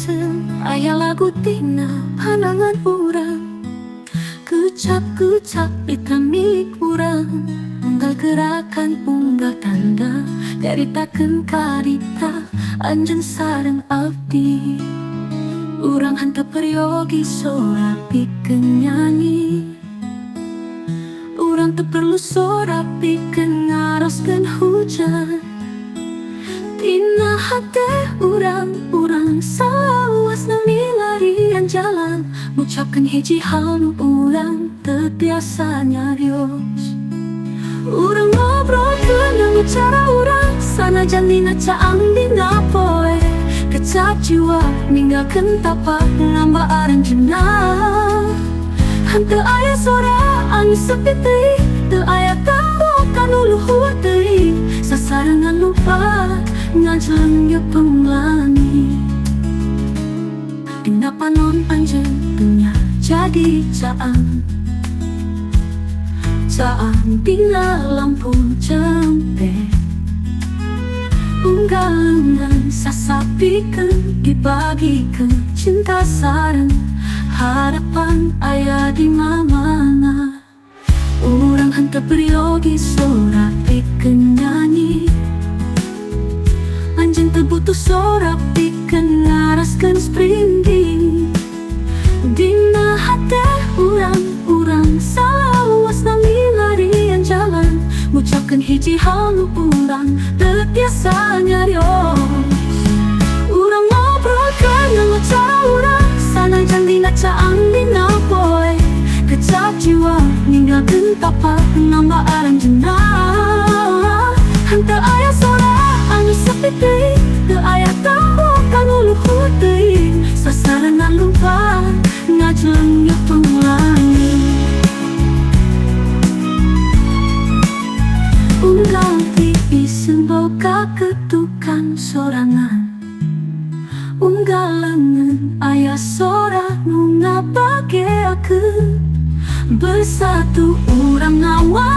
iseng aya lagu tina pandangan urang, kecap-kecap pita milik urang, unggal gerakan unggah tanda daritakeun karita anjeun sareng abdi. Urang henteu peryogi sora pikeun nyanyi, urang teu perlu sora pikeun ngaroskeun hujan. Tina hate urang sawas milarian jalan, ngucapkeun hiji hal nu urang teu biasa nyarios. Urang ngobrolkeun nganggo cara urang, sanajan dina caang dina poe, kecap jiwa ninggalkeun tapak ngamba aranjeunna. Henteu aya sora anu sepi teuing, teu aya tembok anu luhur teuing, sasarengan lupa ngajeleng penglangi. Dina panon anjeun teu jadi caang, caang dina lampu jempe, unggal leungeun sasapikeun dibagikeun cinta sareng harapan aya di mana-mana. Urang henteu peryogi sora pikeun nyanyi, anjeun teu butuh sora pikeun ngaraskeun sprinding. Dina hate urang salawasna milarian jalan, ngucapkeun hiji hal nu urang teu biasa nyarios. Urang ngobrolkeun nganggo cara urang, sanajan dina caang dina poe, kecap jiwa ninggalkeun tapak ngamba aranjeunna. Henteu aya sora anu sepi teuing, teu aya tembok anu luhur teuing, sasarengan lupa ngajeleng penglangi. Unggal tiis boga ketukan sorangan, unggal leungeun aya sora nu ngabageakeun, bersatu urang ngawal